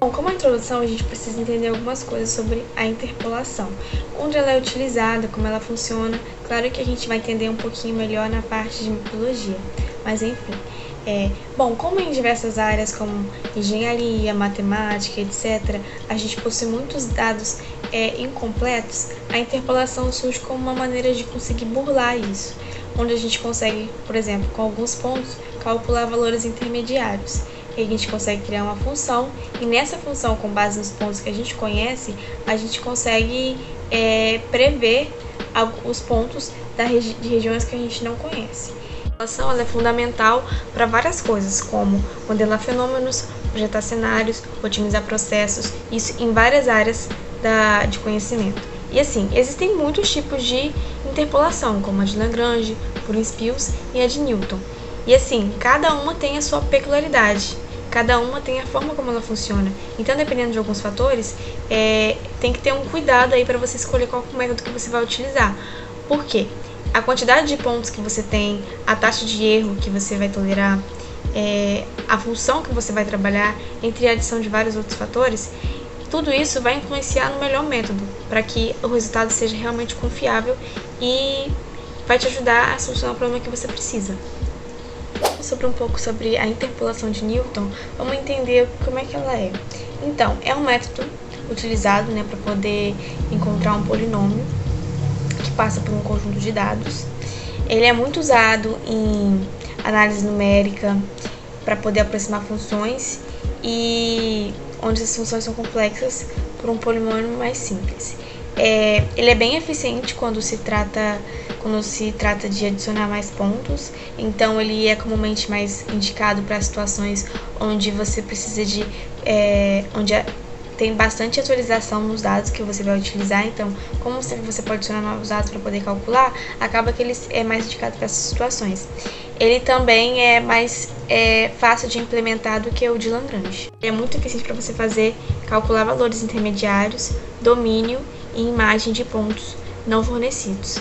Bom, como a introdução, a gente precisa entender algumas coisas sobre a interpolação, onde ela é utilizada, como ela funciona. Claro que a gente vai entender um pouquinho melhor na parte de metodologia, mas enfim. Bom, como em diversas áreas como engenharia, matemática, etc., a gente possui muitos dados incompletos, a interpolação surge como uma maneira de conseguir burlar isso, onde a gente consegue, por exemplo, com alguns pontos, calcular valores intermediários. E a gente consegue criar uma função, e nessa função, com base nos pontos que a gente conhece, a gente consegue prever os pontos de regiões que a gente não conhece. A interpolação ela é fundamental para várias coisas, como modelar fenômenos, projetar cenários, otimizar processos, isso em várias áreas de conhecimento. E assim, existem muitos tipos de interpolação, como a de Lagrange, Brun-Spills e a de Newton. E assim, cada uma tem a sua peculiaridade, cada uma tem a forma como ela funciona. Então, dependendo de alguns fatores, tem que ter um cuidado aí para você escolher qual método que você vai utilizar. Por quê? A quantidade de pontos que você tem, a taxa de erro que você vai tolerar, a função que você vai trabalhar, entre a adição de vários outros fatores, tudo isso vai influenciar no melhor método, para que o resultado seja realmente confiável e vai te ajudar a solucionar o problema que você precisa. Um pouco sobre a interpolação de Newton, vamos entender como é que ela é. Então, é um método utilizado para poder encontrar um polinômio que passa por um conjunto de dados. Ele é muito usado em análise numérica para poder aproximar funções e onde as funções são complexas por um polinômio mais simples. Ele é bem eficiente quando se trata de adicionar mais pontos, então ele é comumente mais indicado para situações onde você precisa onde tem bastante atualização nos dados que você vai utilizar. Então, como você pode adicionar novos dados para poder calcular, acaba que ele é mais indicado para essas situações. Ele também é mais fácil de implementar do que o de Lagrange. Ele é muito eficiente para você calcular valores intermediários, domínio e imagem de pontos não fornecidos,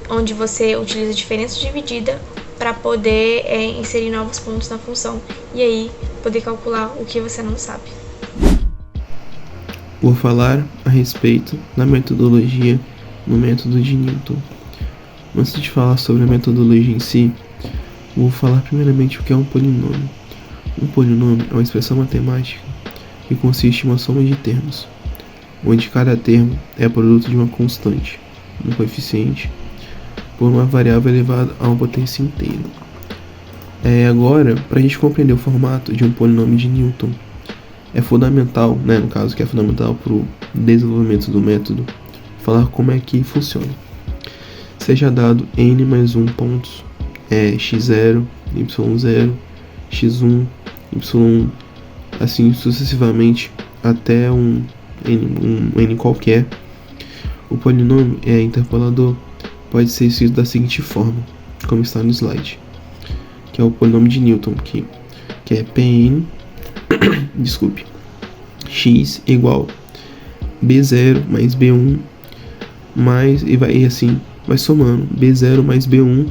onde você utiliza diferença dividida para poder inserir novos pontos na função e aí poder calcular o que você não sabe. Vou falar a respeito da metodologia no método de Newton. Antes de falar sobre a metodologia em si, vou falar primeiramente o que é um polinômio. Um polinômio é uma expressão matemática que consiste em uma soma de termos, onde cada termo é produto de uma constante, um coeficiente, por uma variável elevada a uma potência inteira. Agora, para a gente compreender o formato de um polinômio de Newton, é fundamental, no caso que é fundamental para o desenvolvimento do método, falar como é que funciona. Seja dado n mais 1 pontos, x0, y0, x1, y1, assim sucessivamente até um n qualquer, o polinômio interpolador pode ser escrito da seguinte forma, como está no slide, que é o polinômio de Newton, que é Pn x igual b0 mais b1 mais, e vai somando b0 mais b1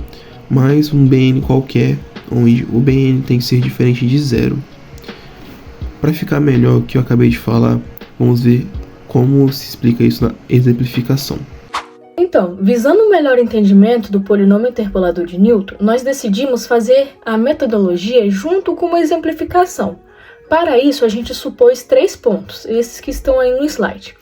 mais um bn qualquer, onde o bn tem que ser diferente de zero. Para ficar melhor o que eu acabei de falar, vamos ver como se explica isso na exemplificação. Então, visando um melhor entendimento do polinômio interpolador de Newton, nós decidimos fazer a metodologia junto com uma exemplificação. Para isso, a gente supôs 3 pontos, esses que estão aí no slide.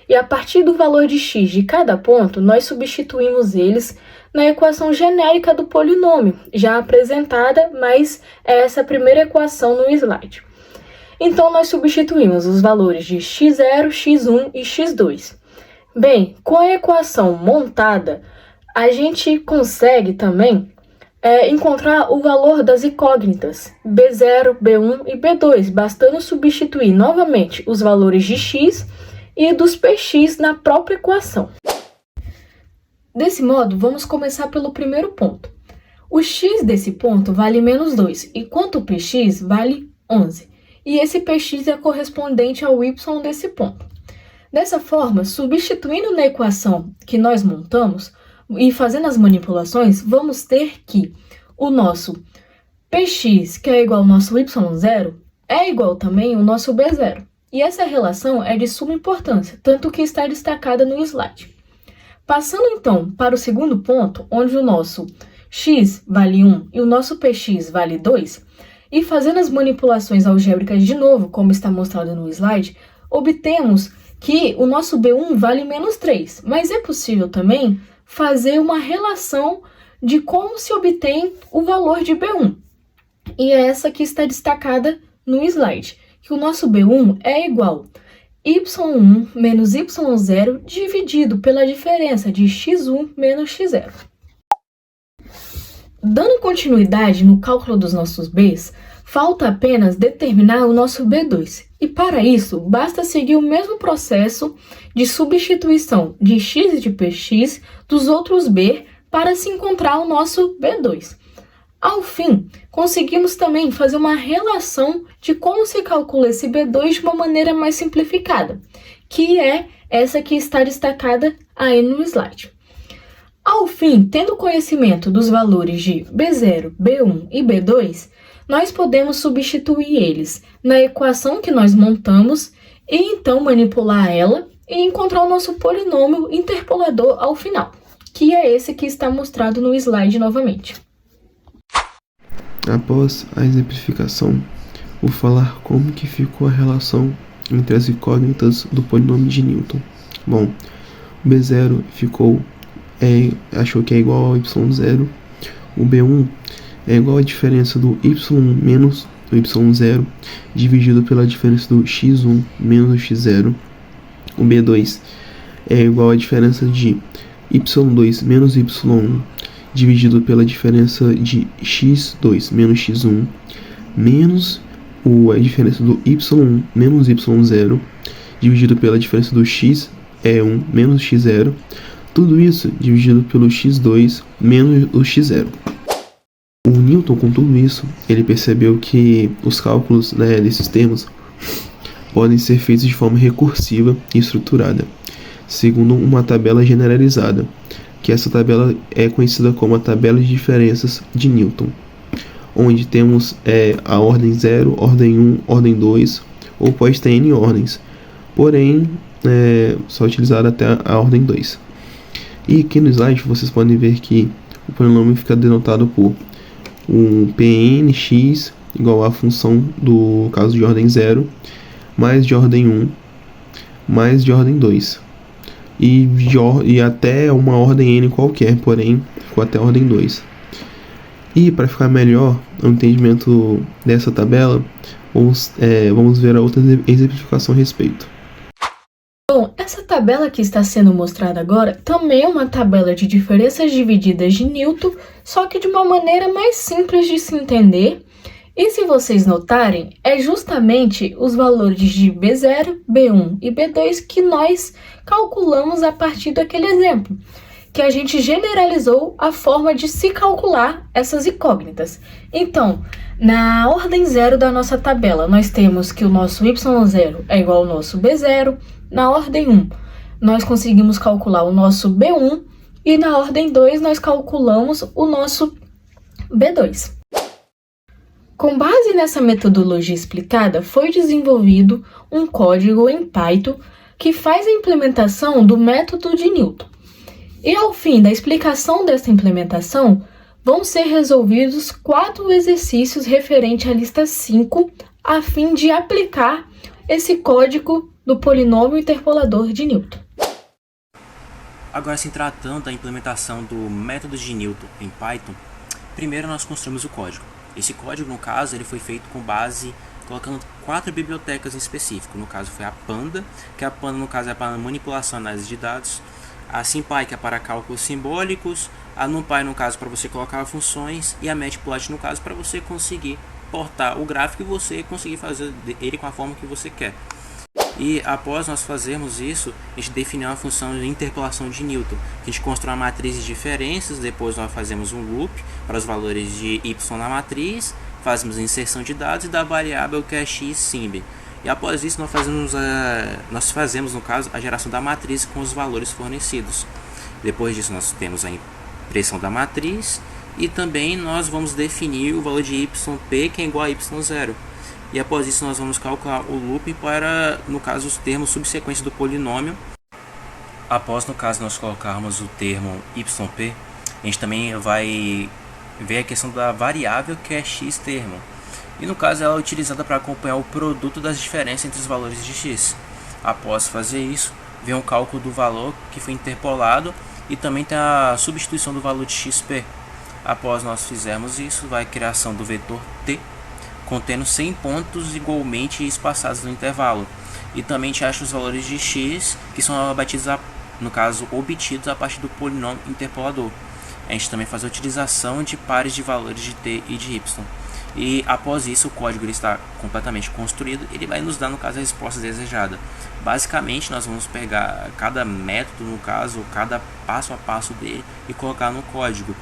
E a partir do valor de x de cada ponto, nós substituímos eles na equação genérica do polinômio, já apresentada, mas é essa primeira equação no slide. Então, nós substituímos os valores de x0, x1 e x2. Bem, com a equação montada, a gente consegue também encontrar o valor das incógnitas B0, B1 e B2, bastando substituir novamente os valores de x e dos px na própria equação. Desse modo, vamos começar pelo primeiro ponto. O x desse ponto vale menos 2, enquanto o px vale 11. E esse px é correspondente ao y desse ponto. Dessa forma, substituindo na equação que nós montamos e fazendo as manipulações, vamos ter que o nosso px, que é igual ao nosso y0, é igual também ao nosso b0. E essa relação é de suma importância, tanto que está destacada no slide. Passando então para o segundo ponto, onde o nosso x vale 1 e o nosso px vale 2, e fazendo as manipulações algébricas de novo, como está mostrado no slide, obtemos que o nosso B1 vale menos 3, mas é possível também fazer uma relação de como se obtém o valor de B1. E é essa que está destacada no slide, que o nosso B1 é igual a y1 menos y0 dividido pela diferença de x1 menos x0. Dando continuidade no cálculo dos nossos Bs, falta apenas determinar o nosso B2. E para isso, basta seguir o mesmo processo de substituição de x e de px dos outros B para se encontrar o nosso B2. Ao fim, conseguimos também fazer uma relação de como se calcula esse B2 de uma maneira mais simplificada, que é essa que está destacada aí no slide. Ao fim, tendo conhecimento dos valores de B0, B1 e B2, nós podemos substituir eles na equação que nós montamos e então manipular ela e encontrar o nosso polinômio interpolador ao final, que é esse que está mostrado no slide novamente. Após a exemplificação, vou falar como que ficou a relação entre as incógnitas do polinômio de Newton. Bom, o B0 achou que é igual ao y0, o B1 é igual à diferença do y1 menos o y0 dividido pela diferença do x1 menos o x0, o B2 é igual à diferença de y2 menos y1 dividido pela diferença de x2 menos x1 menos a diferença do y1 menos y0 dividido pela diferença do x1 menos x0, tudo isso dividido pelo x2 menos o x0. O Newton, com tudo isso, ele percebeu que os cálculos desses termos podem ser feitos de forma recursiva e estruturada, segundo uma tabela generalizada, que essa tabela é conhecida como a tabela de diferenças de Newton, onde temos a ordem 0, ordem 1, ordem 2, ou pode ter N ordens, porém, só utilizar até a ordem 2. E aqui no slide vocês podem ver que o polinômio fica denotado por um Pnx igual à função do caso de ordem 0, mais de ordem 1, mais de ordem 2. E até uma ordem n qualquer, porém ficou até a ordem 2. E para ficar melhor o entendimento dessa tabela, vamos ver a outra exemplificação a respeito. Bom, essa tabela que está sendo mostrada agora também é uma tabela de diferenças divididas de Newton, só que de uma maneira mais simples de se entender. E se vocês notarem, é justamente os valores de B0, B1 e B2 que nós calculamos a partir daquele exemplo, que a gente generalizou a forma de se calcular essas incógnitas. Então, na ordem 0 da nossa tabela, nós temos que o nosso y0 é igual ao nosso B0, na ordem 1 nós conseguimos calcular o nosso B1 e na ordem 2 nós calculamos o nosso B2. Com base nessa metodologia explicada, foi desenvolvido um código em Python que faz a implementação do método de Newton. E ao fim da explicação dessa implementação, vão ser resolvidos 4 exercícios referentes à lista 5, a fim de aplicar esse código do polinômio interpolador de Newton. Agora, se tratando da implementação do método de Newton em Python, primeiro nós construímos o código. Esse código, no caso, ele foi feito com base, colocando 4 bibliotecas em específico. No caso, foi a Panda, que a Panda, no caso, é para manipulação e análise de dados. A SymPy, que é para cálculos simbólicos. A NumPy, no caso, para você colocar funções. E a Matplotlib, no caso, para você conseguir portar o gráfico e você conseguir fazer ele com a forma que você quer. E após nós fazermos isso, a gente definiu uma função de interpolação de Newton, que a gente constrói uma matriz de diferenças, depois nós fazemos um loop para os valores de y na matriz, fazemos a inserção de dados e da variável que é x sim. E após isso nós fazemos no caso a geração da matriz com os valores fornecidos. Depois disso nós temos a impressão da matriz e também nós vamos definir o valor de yp, que é igual a y0. e após isso nós vamos calcular o looping para, no caso, os termos subsequentes do polinômio. Após, no caso, nós colocarmos o termo yp, a gente também vai ver a questão da variável que é x termo. E no caso ela é utilizada para acompanhar o produto das diferenças entre os valores de x. Após fazer isso, vem um cálculo do valor que foi interpolado e também tem a substituição do valor de xp. Após nós fizermos isso, vai a criação do vetor t, contendo 100 pontos igualmente espaçados no intervalo. E também a gente acha os valores de x, que são abatidos, no caso, obtidos a partir do polinômio interpolador. A gente também faz a utilização de pares de valores de t e de y. E após isso o código ele está completamente construído, ele vai nos dar, no caso, a resposta desejada. Basicamente nós vamos pegar cada método, no caso, cada passo a passo dele e colocar no código.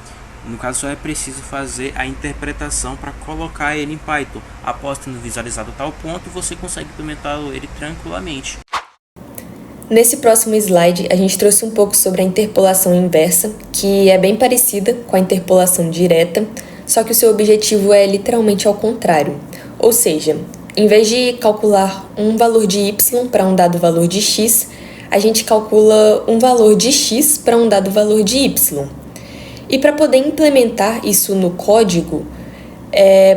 No caso só é preciso fazer a interpretação para colocar ele em Python. Após tendo visualizado tal ponto, você consegue implementar ele tranquilamente. Nesse próximo slide, a gente trouxe um pouco sobre a interpolação inversa, que é bem parecida com a interpolação direta, só que o seu objetivo é literalmente ao contrário. Ou seja, em vez de calcular um valor de y para um dado valor de x, a gente calcula um valor de x para um dado valor de y. E para poder implementar isso no código,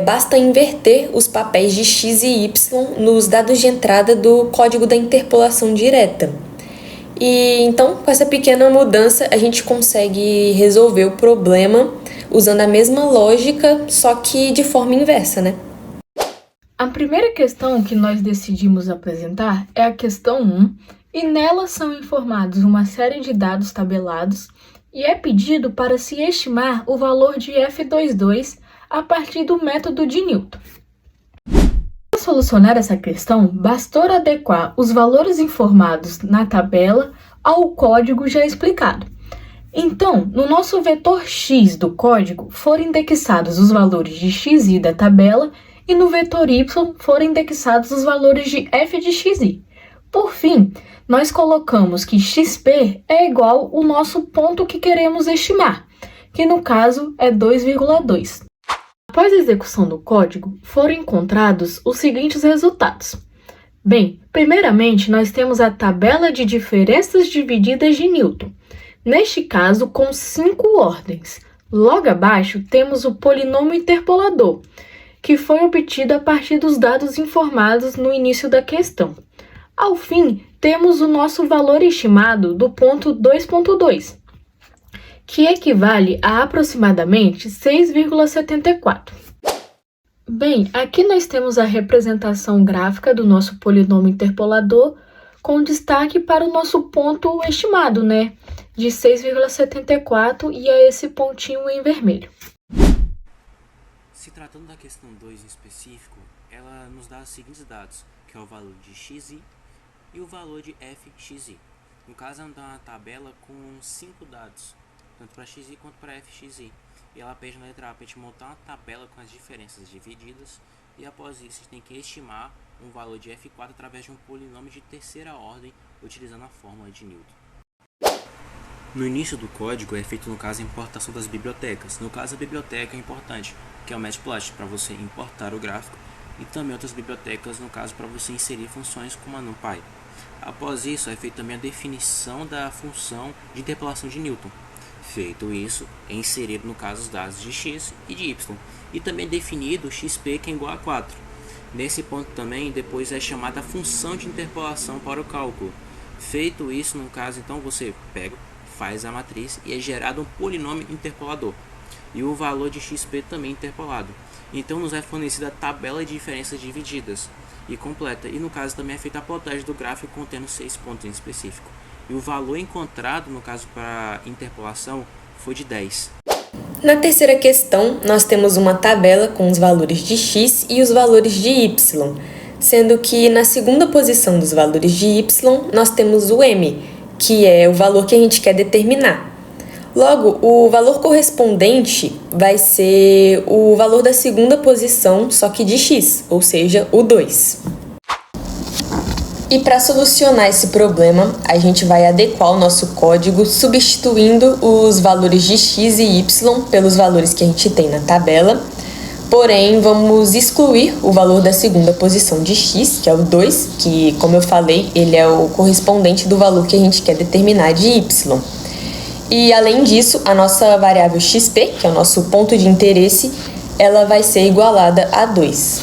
basta inverter os papéis de x e y nos dados de entrada do código da interpolação direta. E então, com essa pequena mudança, a gente consegue resolver o problema usando a mesma lógica, só que de forma inversa, né? A primeira questão que nós decidimos apresentar é a questão 1, e nela são informados uma série de dados tabelados e é pedido para se estimar o valor de f22 a partir do método de Newton. Para solucionar essa questão, bastou adequar os valores informados na tabela ao código já explicado. Então, no nosso vetor x do código foram indexados os valores de xi da tabela e no vetor y foram indexados os valores de f de xi. Por fim, nós colocamos que xp é igual ao nosso ponto que queremos estimar, que no caso é 2,2. Após a execução do código, foram encontrados os seguintes resultados. Bem, primeiramente nós temos a tabela de diferenças divididas de Newton, neste caso com 5 ordens. Logo abaixo temos o polinômio interpolador, que foi obtido a partir dos dados informados no início da questão. Ao fim, temos o nosso valor estimado do ponto 2.2, que equivale a aproximadamente 6,74. Bem, aqui nós temos a representação gráfica do nosso polinômio interpolador, com destaque para o nosso ponto estimado, né? De 6,74 e a esse pontinho em vermelho. Se tratando da questão 2 em específico, ela nos dá os seguintes dados, que é o valor de xi e o valor de fxi. No caso, ela dá uma tabela com 5 dados, tanto para xi quanto para fxi. E ela pede na letra A para a gente montar uma tabela com as diferenças divididas, e após isso a gente tem que estimar um valor de f4 através de um polinômio de terceira ordem, utilizando a fórmula de Newton. No início do código é feito, no caso, a importação das bibliotecas. No caso, a biblioteca é importante, que é o Matplotlib, para você importar o gráfico, e também outras bibliotecas, no caso, para você inserir funções como a NumPy. Após isso, é feita também a definição da função de interpolação de Newton. Feito isso, é inserido, no caso, os dados de x e de y, e também definido xp, que é igual a 4. Nesse ponto também, depois é chamada a função de interpolação para o cálculo. Feito isso, no caso, então, você pega, faz a matriz e é gerado um polinômio interpolador. E o valor de xp também interpolado. Então nos é fornecida a tabela de diferenças divididas e completa. E no caso também é feita a plotagem do gráfico contendo 6 pontos em específico. E o valor encontrado, no caso para interpolação, foi de 10. Na terceira questão, nós temos uma tabela com os valores de x e os valores de y, sendo que na segunda posição dos valores de y, nós temos o m, que é o valor que a gente quer determinar. Logo, o valor correspondente vai ser o valor da segunda posição, só que de x, ou seja, o 2. E para solucionar esse problema, a gente vai adequar o nosso código substituindo os valores de x e y pelos valores que a gente tem na tabela, Porém, vamos excluir o valor da segunda posição de x, que é o 2, que, como eu falei, ele é o correspondente do valor que a gente quer determinar de y. E, além disso, a nossa variável xp, que é o nosso ponto de interesse, ela vai ser igualada a 2.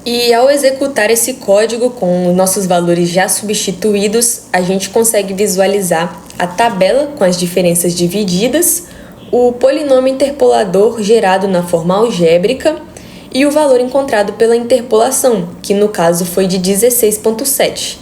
E ao executar esse código com os nossos valores já substituídos, a gente consegue visualizar a tabela com as diferenças divididas, o polinômio interpolador gerado na forma algébrica e o valor encontrado pela interpolação, que no caso foi de 16,7.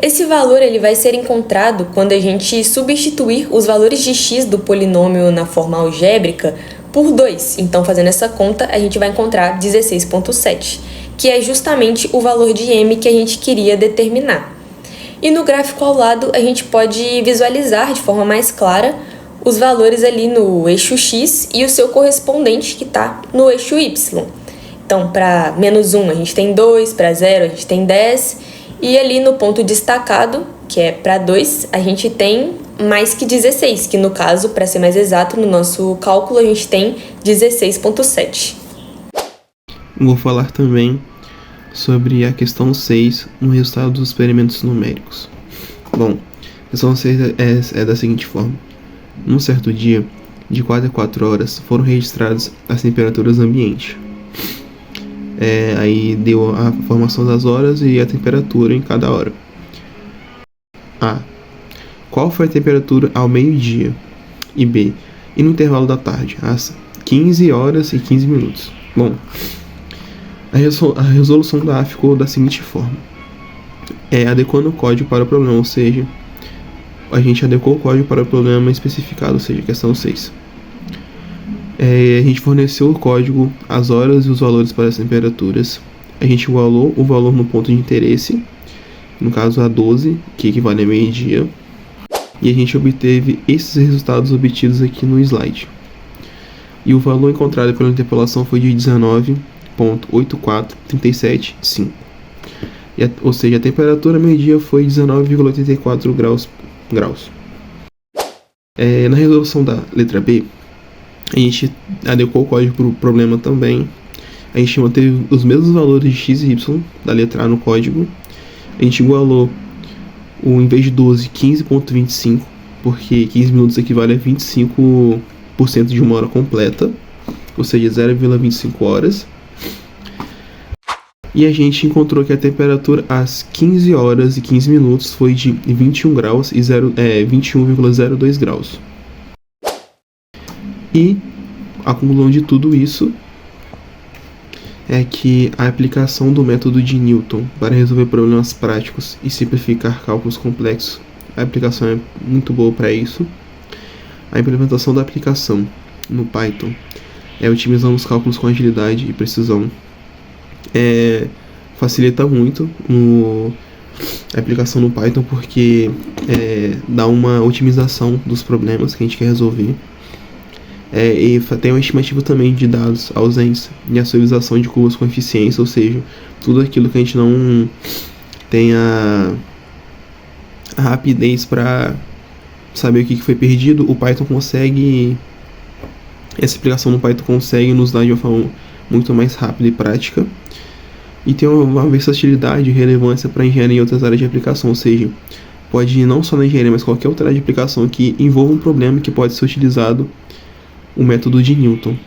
Esse valor ele vai ser encontrado quando a gente substituir os valores de x do polinômio na forma algébrica por 2. Então, fazendo essa conta, a gente vai encontrar 16,7, que é justamente o valor de m que a gente queria determinar. E no gráfico ao lado, a gente pode visualizar de forma mais clara os valores ali no eixo x e o seu correspondente que está no eixo y. Então, para menos 1 a gente tem 2, para 0 a gente tem 10, e ali no ponto destacado, que é para 2, a gente tem mais que 16, que no caso, para ser mais exato, no nosso cálculo a gente tem 16,7. Vou falar também sobre a questão 6 no resultado dos experimentos numéricos. Bom, a questão 6 é da seguinte forma. Num certo dia, de 4 a 4 horas, foram registradas as temperaturas ambiente. Aí deu a formação das horas e a temperatura em cada hora. A. Qual foi a temperatura ao meio-dia? E B. E no intervalo da tarde, às 15 horas e 15 minutos. Bom, a resolução da A ficou da seguinte forma. Adequando o código para o problema, ou seja, a gente adequou o código para o problema especificado, ou seja, questão 6. A gente forneceu o código, as horas e os valores para as temperaturas. A gente igualou o valor no ponto de interesse, no caso a 12, que equivale a meio-dia. E a gente obteve esses resultados obtidos aqui no slide. E o valor encontrado pela interpolação foi de 19,84375. Ou seja, a temperatura meio-dia foi 19,84 graus. Na resolução da letra B, a gente adequou o código para o problema também. A gente manteve os mesmos valores de x e y da letra A no código. A gente igualou em vez de 12, 15,25, porque 15 minutos equivale a 25% de uma hora completa, ou seja, 0,25 horas. E a gente encontrou que a temperatura às 15 horas e 15 minutos foi de 21 graus e 21,02 graus. E, acumulando de tudo isso, é que a aplicação do método de Newton para resolver problemas práticos e simplificar cálculos complexos, a aplicação é muito boa para isso. A implementação da aplicação no Python otimizando os cálculos com agilidade e precisão. Facilita muito a aplicação no Python, porque dá uma otimização dos problemas que a gente quer resolver. E tem uma estimativa também de dados ausentes e a suavização de curvas com eficiência, ou seja, tudo aquilo que a gente não tem a rapidez para saber o que foi perdido, o Python consegue. Essa aplicação no Python consegue nos dar de uma forma muito mais rápida e prática. E tem uma versatilidade e relevância para engenharia em outras áreas de aplicação, ou seja, pode ir não só na engenharia, mas qualquer outra área de aplicação que envolva um problema que pode ser utilizado o método de Newton.